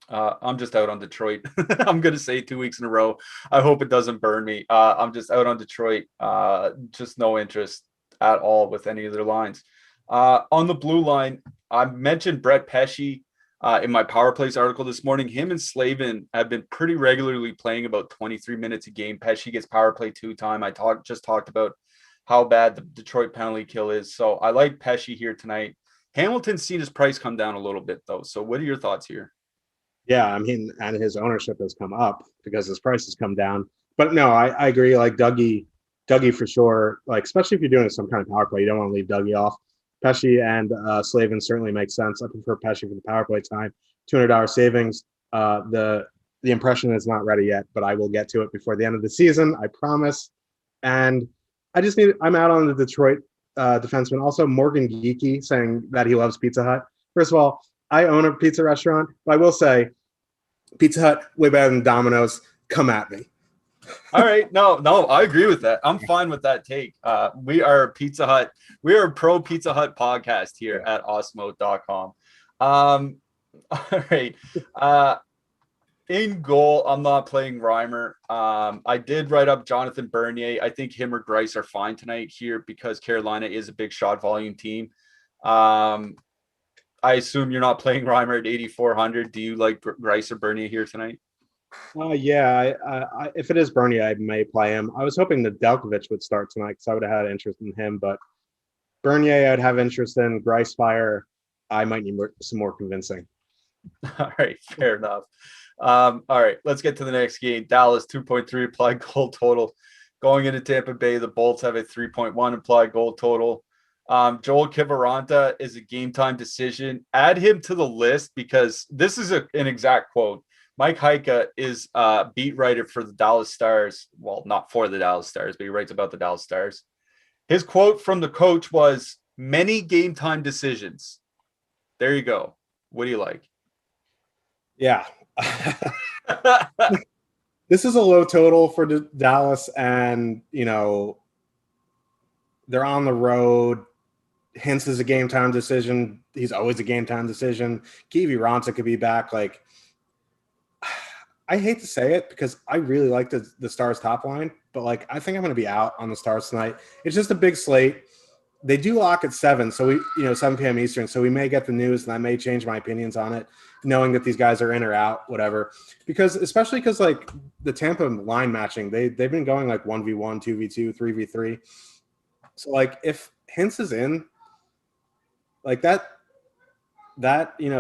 I'm just out on Detroit. I'm going to say 2 weeks in a row. I hope it doesn't burn me. I'm just out on Detroit. Just no interest at all with any of their lines. On the blue line, I mentioned Brett Pesci in my power plays article this morning. Him and Slavin have been pretty regularly playing about 23 minutes a game. Pesci gets power play 2 time. I just talked about how bad the Detroit penalty kill is. So I like Pesci here tonight. Hamilton's seen his price come down a little bit though. So what are your thoughts here? Yeah, I mean, and his ownership has come up because his price has come down. But no, I agree. Like Dougie for sure. Like especially if you're doing some kind of power play, you don't want to leave Dougie off. Pesci and Slavin certainly makes sense. I prefer Pesci for the power play time. $200 savings. The impression is not ready yet, but I will get to it before the end of the season. I promise. And I'm out on the Detroit defenseman. Also, Morgan Geeky saying that he loves Pizza Hut. First of all, I own a pizza restaurant, but I will say Pizza Hut way better than Domino's. Come at me. All right. No, I agree with that. I'm fine with that take. We are Pizza Hut. We are a pro Pizza Hut podcast here at Awesemo.com. All right. In goal, I'm not playing Reimer. I did write up Jonathan Bernier. I think him or Grice are fine tonight here because Carolina is a big shot volume team. I assume you're not playing Reimer at 8,400. Do you like Grice or Bernier here tonight? Yeah, if it is Bernier, I may play him. I was hoping that Delkovich would start tonight because I would have had interest in him, but Bernier I'd have interest in. Grice Fire, I might need some more convincing. All right, fair enough. All right, let's get to the next game. Dallas 2.3 implied goal total. Going into Tampa Bay, the Bolts have a 3.1 implied goal total. Joel Kiviranta is a game time decision. Add him to the list because this is an exact quote. Mike Heika is beat writer for the Dallas Stars. Well, not for the Dallas Stars, but he writes about the Dallas Stars. His quote from the coach was, "Many game time decisions." There you go. What do you like? Yeah. This is a low total for Dallas, and, they're on the road. Hintz is a game time decision. He's always a game time decision. Kiviranta could be back. Like, I hate to say it because I really like the Stars top line, but like I think I'm going to be out on the Stars tonight. It's just a big slate. They do lock at 7, so 7 p.m. Eastern. So we may get the news, and I may change my opinions on it, knowing that these guys are in or out, whatever. Especially because like the Tampa line matching, they've been going like 1v1, 2v2, 3v3. So like if Hintz is in, like that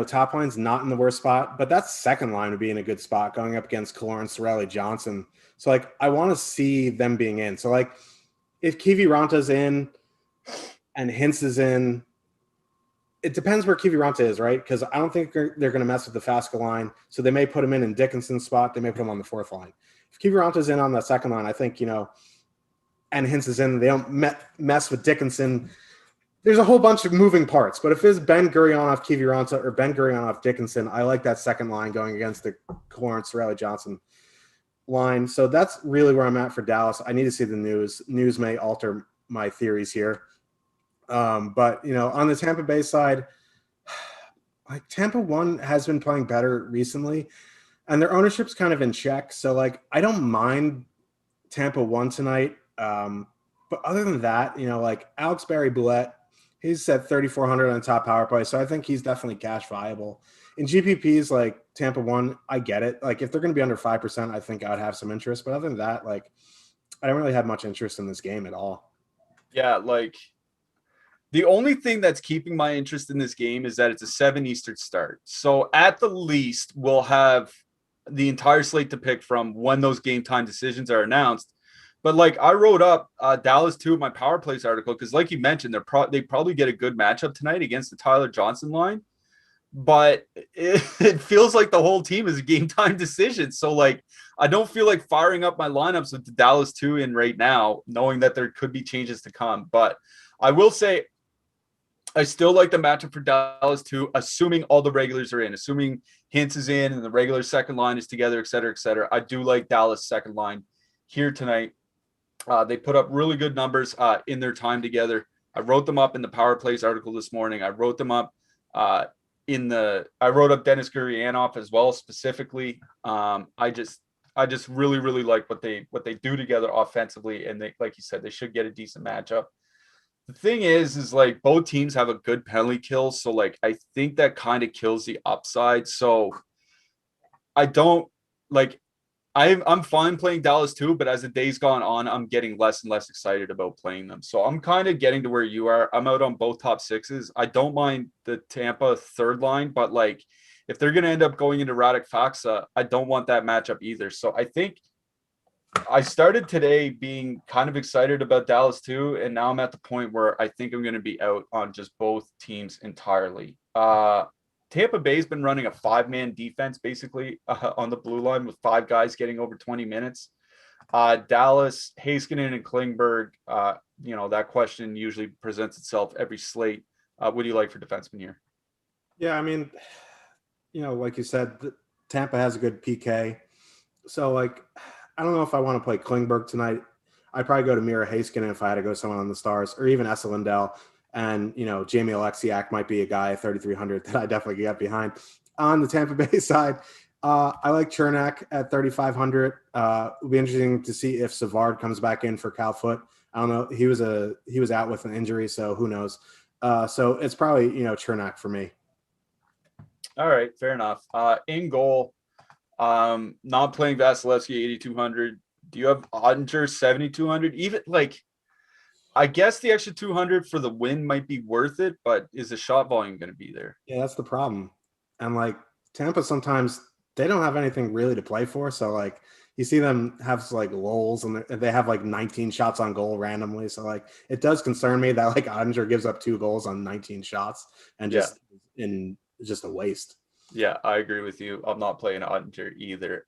top line's not in the worst spot, but that second line would be in a good spot going up against Killorn, Cirelli, Johnson. So like I want to see them being in. So like if Kiviranta's in and Hintz is in, it depends where Kiviranta is, right? Because I don't think they're going to mess with the Fasca line. So they may put him in Dickinson's spot. They may put him on the 4th line. If Kiviranta's in on the second line, I think, and Hintz is in, they don't mess with Dickinson. There's a whole bunch of moving parts, but if it's Ben Gurionov, Kiviranta, or Ben Gurionov, Dickinson, I like that second line going against the Killorn, Cirelli, Johnson line. So that's really where I'm at for Dallas. I need to see the news. News may alter my theories here. But, on the Tampa Bay side, like Tampa 1 has been playing better recently, and their ownership's kind of in check. So, like, I don't mind Tampa 1 tonight. But other than that, like Alex Barry-Boulette, he's at 3,400 on the top power play. So I think he's definitely cash viable. In GPPs, like Tampa 1, I get it. Like if they're going to be under 5%, I think I'd have some interest. But other than that, like I don't really have much interest in this game at all. Yeah, like the only thing that's keeping my interest in this game is that it's a 7 Eastern start. So at the least, we'll have the entire slate to pick from when those game time decisions are announced. But like I wrote up Dallas 2 in my power plays article because like you mentioned, they probably get a good matchup tonight against the Tyler Johnson line. but it feels like the whole team is a game time decision. So like, I don't feel like firing up my lineups with the Dallas 2 in right now, knowing that there could be changes to come. But I will say, I still like the matchup for Dallas 2, assuming all the regulars are in, assuming Hintz is in and the regular second line is together, et cetera, et cetera. I do like Dallas second line here tonight. They put up really good numbers in their time together. I wrote them up in the Power Plays article this morning. I wrote them up I wrote up Dennis Gurianov as well specifically. I just really like what they do together offensively, and they, like you said, they should get a decent matchup. The thing is like both teams have a good penalty kill, so like I think that kind of kills the upside. So I don't like I'm fine playing Dallas too, but as the days gone on, I'm getting less and less excited about playing them. So I'm kind of getting to where you are. I'm out on both top sixes. I don't mind the Tampa third line, but like if they're going to end up going into Radek Faksa, I don't want that matchup either. So I think I started today being kind of excited about Dallas too, and now I'm at the point where I think I'm going to be out on just both teams entirely. Tampa Bay's been running a 5-man defense basically on the blue line with 5 guys getting over 20 minutes. Dallas, Heiskanen, and Klingberg, that question usually presents itself every slate. What do you like for defensemen here? Yeah, I mean, like you said, Tampa has a good PK. So, like, I don't know if I want to play Klingberg tonight. I'd probably go to Mira Heiskanen if I had to go someone on the Stars, or even Esa Lindell. And, Jamie Alexiak might be a guy at 3,300 that I definitely get behind. On the Tampa Bay side, I like Chernak at 3,500. It'll be interesting to see if Savard comes back in for Cal Foot. I don't know. He was out with an injury, so who knows? So it's probably, Chernak for me. All right, fair enough. In goal, not playing Vasilevsky 8,200. Do you have Ottinger 7,200? Even like, I guess the extra 200 for the win might be worth it, but is the shot volume going to be there? Yeah, that's the problem. And like Tampa, sometimes they don't have anything really to play for. So like you see them have like lulls and they have like 19 shots on goal randomly. So like it does concern me that like Ottinger gives up 2 goals on 19 shots and just a waste. Yeah, I agree with you. I'm not playing Ottinger either.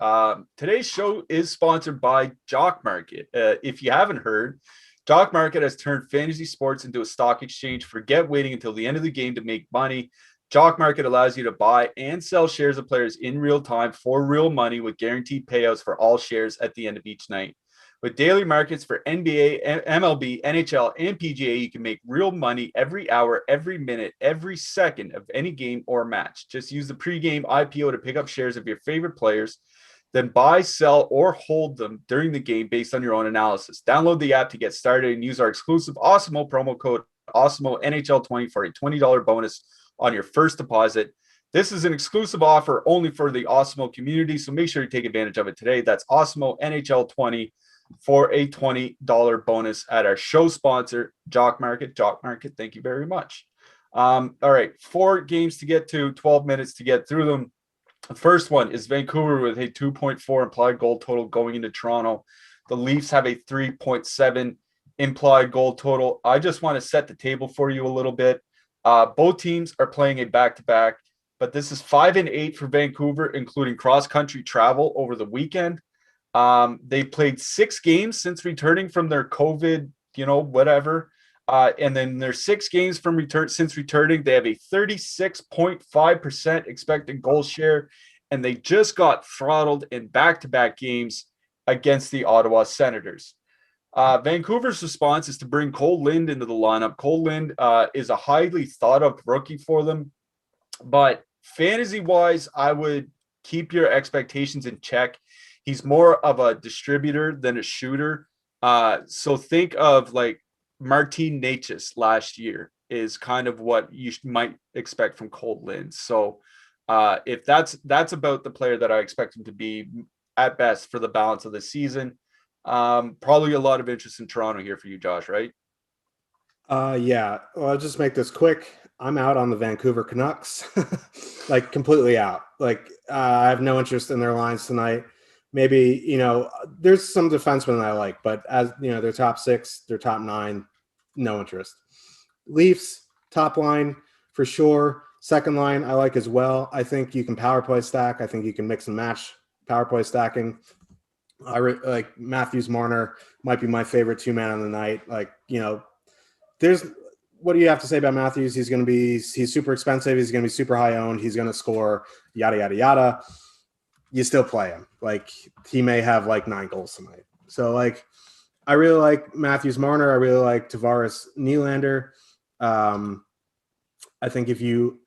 Today's show is sponsored by Jock Market. If you haven't heard, Jock Market has turned fantasy sports into a stock exchange. Forget waiting until the end of the game to make money. Jock Market allows you to buy and sell shares of players in real time for real money with guaranteed payouts for all shares at the end of each night. With daily markets for NBA, MLB, NHL, and PGA, you can make real money every hour, every minute, every second of any game or match. Just use the pregame IPO to pick up shares of your favorite players, then buy, sell, or hold them during the game based on your own analysis. Download the app to get started and use our exclusive Awesemo promo code Awesemo NHL20 for a $20 bonus on your first deposit. This is an exclusive offer only for the Awesemo community, so make sure you take advantage of it today. That's Awesemo NHL20 for a $20 bonus at our show sponsor, Jock Market. Jock Market, thank you very much. All right, 4 games to get to, 12 minutes to get through them. The first one is Vancouver with a 2.4 implied goal total going into Toronto. The Leafs have a 3.7 implied goal total. I just want to set the table for you a little bit. Both teams are playing a back-to-back, but this is 5 and 8 for Vancouver, including cross-country travel over the weekend. They played 6 games since returning from their COVID, whatever. And then their 6 games since returning, they have a 36.5% expected goal share, and they just got throttled in back-to-back games against the Ottawa Senators. Vancouver's response is to bring Cole Lind into the lineup. Cole Lind is a highly thought-of rookie for them, but fantasy-wise, I would keep your expectations in check. He's more of a distributor than a shooter. So think of like Martin Necas last year is kind of what you might expect from Cole Lind. So if that's about the player that I expect him to be at best for the balance of the season. Probably a lot of interest in Toronto here for you, Josh, right? Yeah. Well, I'll just make this quick. I'm out on the Vancouver Canucks, like completely out. Like I have no interest in their lines tonight. Maybe, there's some defensemen I like, but as their top 6, their top 9, no interest. Leafs top line for sure. Second line, I like as well. I think you can power play stack. I think you can mix and match power play stacking. I like Matthews Marner might be my favorite two-man on the night. Like, there's what do you have to say about Matthews? He's super expensive. He's going to be super high owned. He's going to score yada, yada, yada. You still play him. Like, he may have like 9 goals tonight. So like, I really like Matthews Marner. I really like Tavares Nylander. I think if you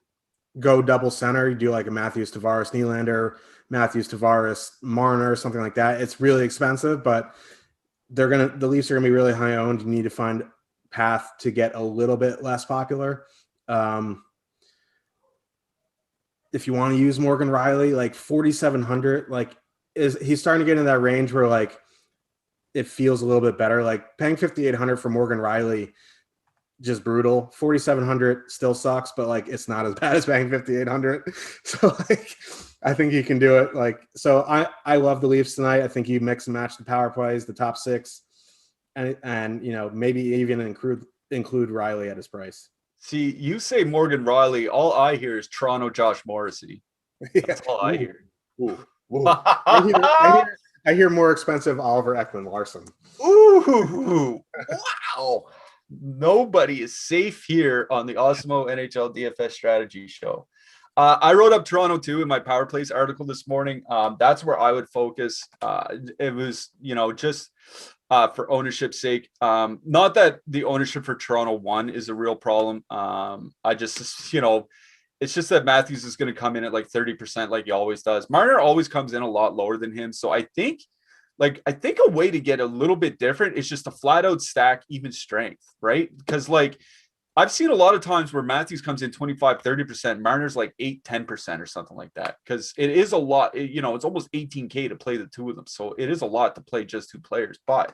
go double center, you do like a Matthews Tavares Nylander, Matthews Tavares Marner, something like that. It's really expensive, but the Leafs are gonna be really high owned. You need to find a path to get a little bit less popular. If you want to use Morgan Riley, like 4,700, like he's starting to get in that range where like it feels a little bit better. Like paying 5,800 for Morgan Riley, just brutal. 4,700 still sucks, but like it's not as bad as paying 5,800. So like I think you can do it. Like, so I love the Leafs tonight. I think you mix and match the power plays, the top 6, and maybe even include Riley at his price. See, you say Morgan Riley, all I hear is Toronto Josh Morrissey. That's all I hear. Ooh. I hear more expensive Oliver Ekman-Larsson. Ooh, wow. Nobody is safe here on the Awesemo NHL DFS Strategy Show. I wrote up Toronto too in my Power Plays article this morning. That's where I would focus. It was, just for ownership's sake. Not that the ownership for Toronto 1 is a real problem. I just, it's just that Matthews is going to come in at like 30% like he always does. Marner always comes in a lot lower than him. So I think a way to get a little bit different is just a flat out stack even strength, right? Because like I've seen a lot of times where Matthews comes in 25, 30%, Marner's like 8, 10% or something like that. Because it is a lot, it's almost 18K to play the two of them. So it is a lot to play just 2 players. But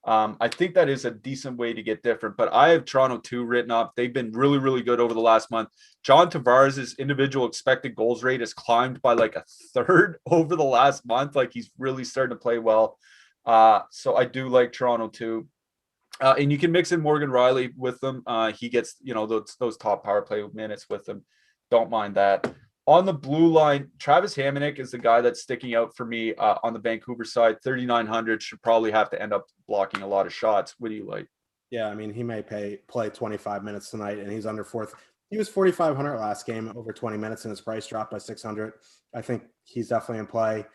I think that is a decent way to get different. But I have Toronto 2 written up. They've been really, really good over the last month. John Tavares' individual expected goals rate has climbed by like a third over the last month. Like he's really starting to play well. So I do like Toronto 2. And you can mix in Morgan Riley with them. He gets, those top power play minutes with them. Don't mind that. On the blue line, Travis Hamonic is the guy that's sticking out for me on the Vancouver side. 3,900 should probably have to end up blocking a lot of shots. What do you like? Yeah, I mean, he may play 25 minutes tonight, and he's under 4th. He was 4,500 last game, over 20 minutes, and his price dropped by 600. I think he's definitely in play.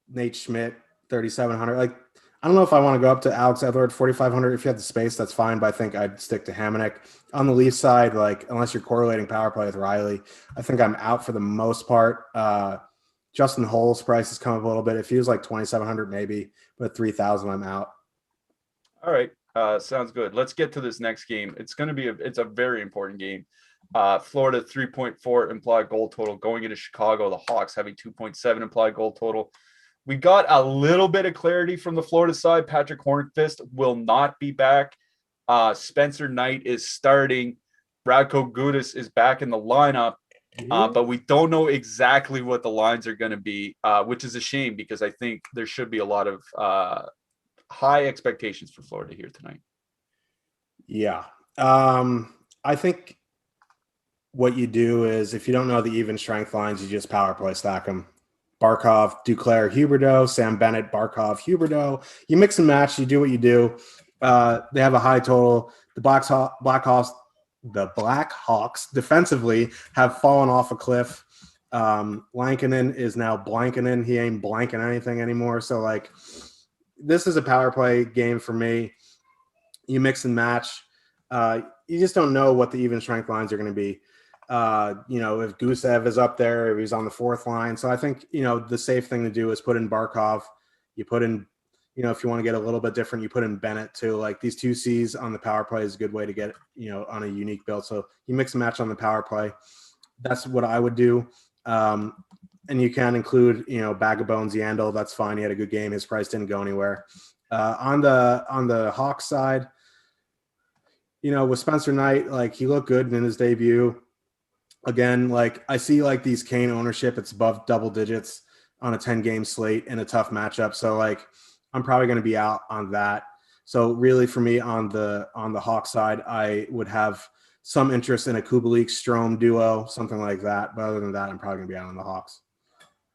Nate Schmidt, 3,700. Like, I don't know if I want to go up to Alex Edler at 4,500. If you have the space, that's fine, but I think I'd stick to Hamonic. On the Leafs side, like, unless you're correlating power play with Riley, I think I'm out for the most part. Justin Hull's price has come up a little bit. It feels like 2,700 maybe, but 3,000 I'm out. All right. Sounds good. Let's get to this next game. It's going to be it's a very important game. Florida 3.4 implied goal total going into Chicago. The Hawks having 2.7 implied goal total. We got a little bit of clarity from the Florida side. Patrick Hornqvist will not be back. Spencer Knight is starting. Radko Gudas is back in the lineup. But we don't know exactly what the lines are going to be, which is a shame because I think there should be a lot of high expectations for Florida here tonight. Yeah. I think what you do is if you don't know the even strength lines, you just power play stack them. Barkov, Duclair, Huberdeau, Sam Bennett, Barkov, Huberdeau. You mix and match. You do what you do. They have a high total. The Blackhawks defensively have fallen off a cliff. Lankinen is now blankinin. He ain't blanking anything anymore. So, like, this is a power play game for me. You mix and match. You just don't know what the even strength lines are going to be. If Gusev is up there, if he's on the 4th line. So I think, the safe thing to do is put in Barkov. You put in, if you want to get a little bit different, you put in Bennett too. Like these 2 Cs on the power play is a good way to get, on a unique build. So you mix and match on the power play. That's what I would do. And you can include, Bag of Bones Yandel. That's fine. He had a good game. His price didn't go anywhere. On the Hawks side, with Spencer Knight, like he looked good in his debut. Again, like I see like these Kane ownership, it's above double digits on a 10-game slate in a tough matchup. So like I'm probably going to be out on that. So really for me on the Hawks side, I would have some interest in a Kubalik Strome duo, something like that. But other than that, I'm probably going to be out on the Hawks.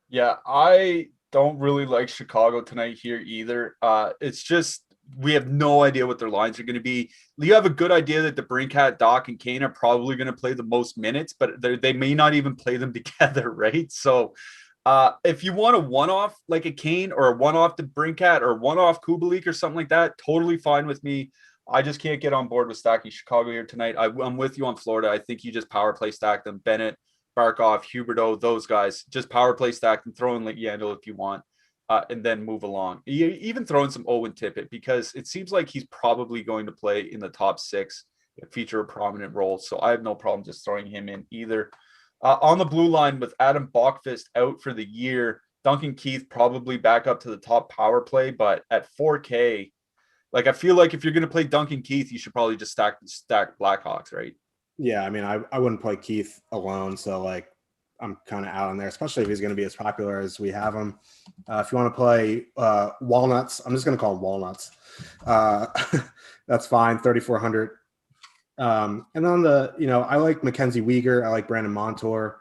Yeah, I don't really like Chicago tonight here either. It's just we have no idea what their lines are going to be. You have a good idea that DeBrincat, Doc, and Kane are probably going to play the most minutes, but they may not even play them together, right? So if you want a one-off like a Kane or a one-off DeBrincat or one-off Kubalik or something like that, totally fine with me. I just can't get on board with stacking Chicago here tonight. I'm with you on Florida. I think you just power play stack them. Bennett, Barkov, Huberdeau, those guys. Just power play stack them. Throw in like Yandel if you want, and then move along. You even throw in some Owen Tippett because it seems like he's probably going to play in the top 6, feature a prominent role. So I have no problem just throwing him in either. On the blue line with Adam Bachfist out for the year, Duncan Keith probably back up to the top power play, but at 4K, like I feel like if you're going to play Duncan Keith, you should probably just stack Blackhawks, right? Yeah, I mean, I wouldn't play Keith alone, so like I'm kind of out on there, especially if he's going to be as popular as we have him. If you want to play Walnuts, I'm just going to call him Walnuts. That's fine, 3,400. And on the, I like Mackenzie Weegar. I like Brandon Montour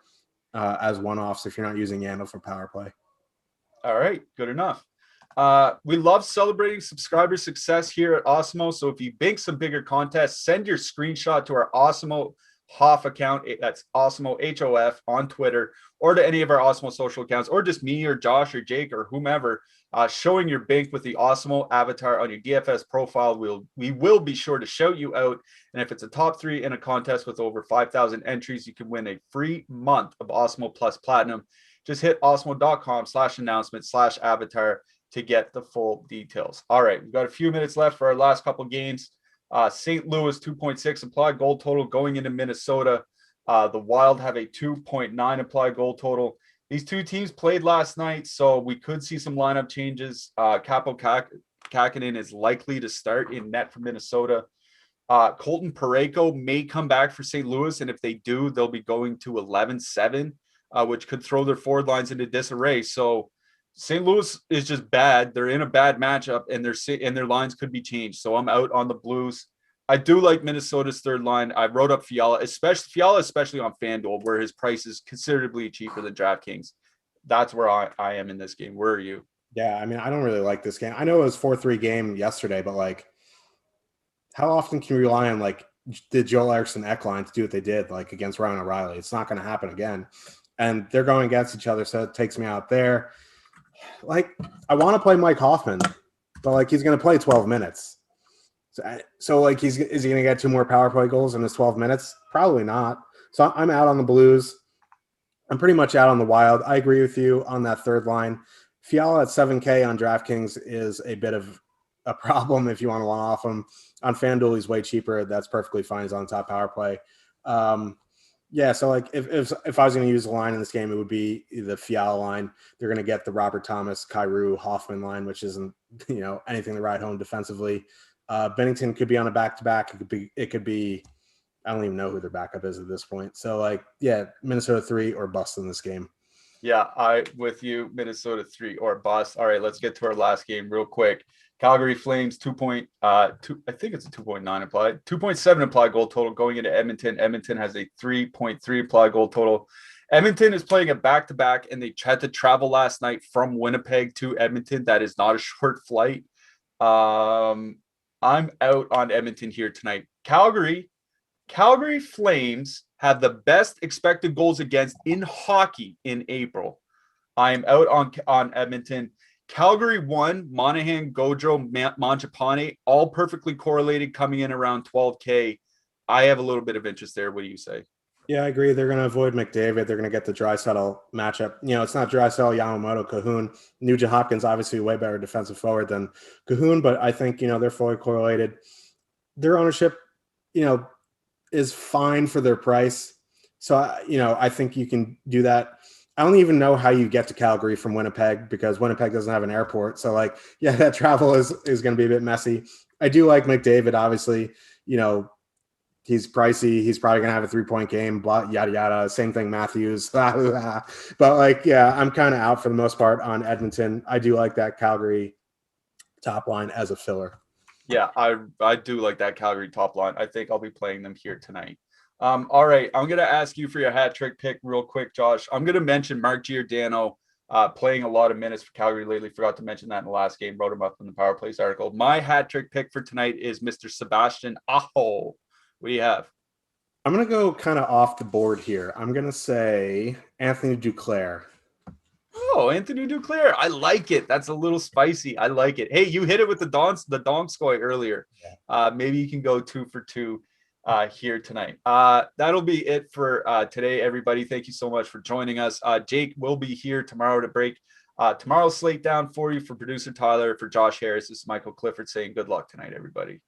as one-offs if you're not using Yandel for power play. All right, good enough. We love celebrating subscriber success here at Awesemo. So if you bank some bigger contests, send your screenshot to our Awesemo HOF account. That's Awesemo HOF on Twitter, or to any of our Awesemo social accounts, or just me or Josh or Jake or whomever, showing your bank with the Awesemo avatar on your DFS profile. We will be sure to shout you out. And if it's a top 3 in a contest with over 5,000 entries, you can win a free month of Awesemo Plus Platinum. Just hit awesemo.com/announcement/avatar to get the full details. All right, we've got a few minutes left for our last couple games. St. Louis 2.6 implied goal total going into Minnesota. The Wild have a 2.9 implied goal total. These two teams played last night, so we could see some lineup changes. Capo Kakinen is likely to start in net for Minnesota. Colton Parayko may come back for St. Louis, and if they do, they'll be going to 11-7, which could throw their forward lines into disarray. So St. Louis is just bad. They're in a bad matchup, and their lines could be changed. So I'm out on the Blues. I do like Minnesota's third line. I wrote up Fiala, especially on FanDuel, where his price is considerably cheaper than DraftKings. That's where I am in this game. Where are you? Yeah, I mean, I don't really like this game. I know it was 4-3 game yesterday, but like, how often can you rely on like the Joel Eriksson Ekline to do what they did like against Ryan O'Reilly? It's not going to happen again. And they're going against each other, so it takes me out there. Like, I want to play Mike Hoffman, but like he's going to play 12 minutes. So like, is he going to get 2 more power play goals in his 12 minutes? Probably not. So I'm out on the Blues. I'm pretty much out on the Wild. I agree with you on that third line. Fiala at 7K on DraftKings is a bit of a problem if you want to one off him. On FanDuel, he's way cheaper. That's perfectly fine. He's on top power play. Yeah, so like if I was going to use a line in this game, it would be the Fiala line. They're going to get the Robert Thomas, Kyrou, Hoffman line, which isn't anything to ride home defensively. Bennington could be on a back-to-back. It could be I don't even know who their backup is at this point. So like, yeah, Minnesota 3 or bust in this game. Yeah, I with you, Minnesota 3 or bust. All right, let's get to our last game real quick. Calgary Flames 2.2. I think it's a 2.9 implied, 2.7 implied goal total going into Edmonton. Edmonton has a 3.3 implied goal total. Edmonton is playing a back-to-back, and they had to travel last night from Winnipeg to Edmonton. That is not a short flight. I'm out on Edmonton here tonight. Calgary Flames have the best expected goals against in hockey in April. I am out on Edmonton. Calgary 1, Monahan, Gaudreau, Mangiapane, all perfectly correlated, coming in around 12K. I have a little bit of interest there. What do you say? Yeah, I agree. They're going to avoid McDavid. They're going to get the Draisaitl matchup. It's not Draisaitl, Yamamoto, Cahoon. Nugent Hopkins, obviously a way better defensive forward than Cahoon, but I think, they're fully correlated. Their ownership, is fine for their price. So, I think you can do that. I don't even know how you get to Calgary from Winnipeg because Winnipeg doesn't have an airport. So like, yeah, that travel is going to be a bit messy. I do like McDavid, obviously, he's pricey. He's probably going to have a 3-point game, blah, yada, yada. Same thing, Matthews. But like, yeah, I'm kind of out for the most part on Edmonton. I do like that Calgary top line as a filler. Yeah, I do like that Calgary top line. I think I'll be playing them here tonight. All right, I'm gonna ask you for your hat trick pick real quick, Josh. I'm gonna mention Mark Giordano playing a lot of minutes for Calgary lately. Forgot to mention that in the last game. Wrote him up in the Power Plays article. My hat trick pick for tonight is Mr. Sebastian Aho. What do you have? I'm going to go kind of off the board here. I'm going to say Anthony Duclair. Oh, Anthony Duclair. I like it. That's a little spicy. I like it. Hey, you hit it with the Donskoy earlier. Maybe you can go 2 for 2 here tonight. That'll be it for today, everybody. Thank you so much for joining us. Jake will be here tomorrow to break tomorrow's slate down for you. For producer Tyler, for Josh Harris, this is Michael Clifford saying good luck tonight, everybody.